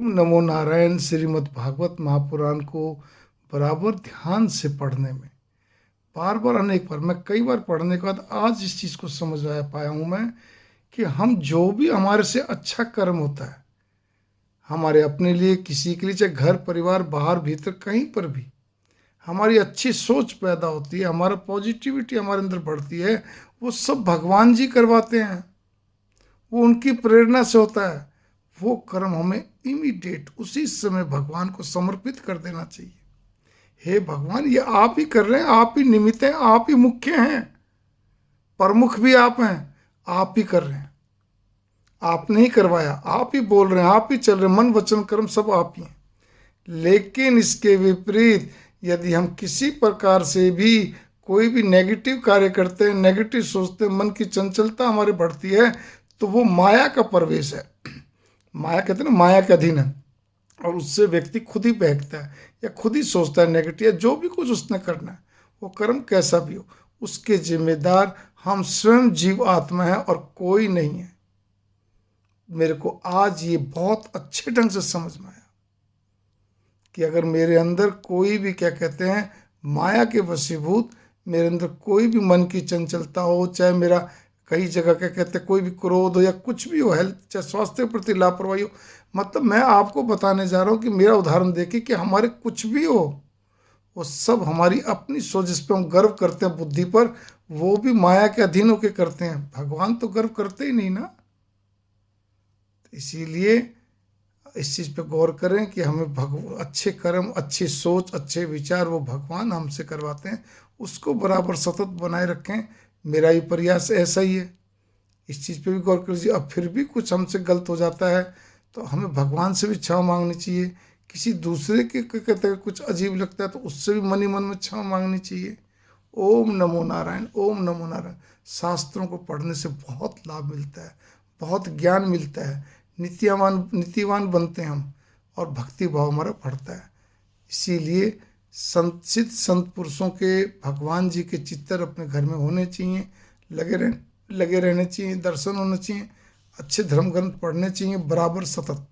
नमो नारायण। श्रीमद् भागवत महापुराण को बराबर ध्यान से पढ़ने में, बार बार अनेक बार, मैं कई बार पढ़ने के बाद आज इस चीज़ को समझ पाया हूँ मैं कि हम जो भी हमारे से अच्छा कर्म होता है, हमारे अपने लिए, किसी के लिए, चाहे घर परिवार बाहर भीतर कहीं पर भी हमारी अच्छी सोच पैदा होती है, हमारा पॉजिटिविटी हमारे अंदर बढ़ती है, वो सब भगवान जी करवाते हैं। वो उनकी प्रेरणा से होता है। वो कर्म हमें इमीडिएट उसी समय भगवान को समर्पित कर देना चाहिए। हे भगवान, ये आप ही कर रहे हैं, आप ही निमित्त हैं, आप ही मुख्य हैं, प्रमुख भी आप हैं, आप ही कर रहे हैं, आपने ही करवाया, आप ही बोल रहे हैं, आप ही चल रहे हैं, मन वचन कर्म सब आप ही हैं। लेकिन इसके विपरीत यदि हम किसी प्रकार से भी कोई भी नेगेटिव कार्य करते हैं, नेगेटिव सोचते हैं, मन की चंचलता हमारे बढ़ती है, तो वो माया का प्रवेश है। माया कहते हैं ना, माया के अधीन है, और उससे व्यक्ति खुद ही बहकता है या खुद ही सोचता है नेगेटिव, या जो भी कुछ उसने करना है, वो कर्म कैसा भी हो, उसके जिम्मेदार हम स्वयं जीव आत्मा है और कोई नहीं है। मेरे को आज ये बहुत अच्छे ढंग से समझ में आया कि अगर मेरे अंदर कोई भी, क्या कहते हैं, माया के वशीभूत, मेरे अंदर कोई भी मन की चंचलता हो, चाहे मेरा कई जगह, क्या कहते हैं, कोई भी क्रोध हो या कुछ भी हो, हेल्थ चाहे स्वास्थ्य के प्रति लापरवाही हो, मतलब मैं आपको बताने जा रहा हूँ कि मेरा उदाहरण देखिए कि हमारे कुछ भी हो, वो सब हमारी अपनी सोच, जिस पर हम गर्व करते हैं बुद्धि पर, वो भी माया के अधीन होकर करते हैं। भगवान तो गर्व करते ही नहीं ना। इसीलिए इस चीज़ पे गौर करें कि हमें अच्छे कर्म, अच्छी सोच, अच्छे विचार वो भगवान हमसे करवाते हैं, उसको बराबर सतत बनाए रखें। मेरा ही प्रयास ऐसा ही है। इस चीज़ पे भी गौर कर लीजिए। अब फिर भी कुछ हमसे गलत हो जाता है तो हमें भगवान से भी क्षमा मांगनी चाहिए। किसी दूसरे के कहते हैं कुछ अजीब लगता है तो उससे भी मन ही मन में क्षमा मांगनी चाहिए। ओम नमो नारायण, ओम नमो नारायण। शास्त्रों को पढ़ने से बहुत लाभ मिलता है, बहुत ज्ञान मिलता है, नीतिवान बनते हैं हम, और भक्ति भाव हमारा बढ़ता है। इसीलिए संत पुरुषों के, भगवान जी के चित्र अपने घर में होने चाहिए, लगे रहने चाहिए, दर्शन होने चाहिए, अच्छे धर्म ग्रंथ पढ़ने चाहिए बराबर सतत।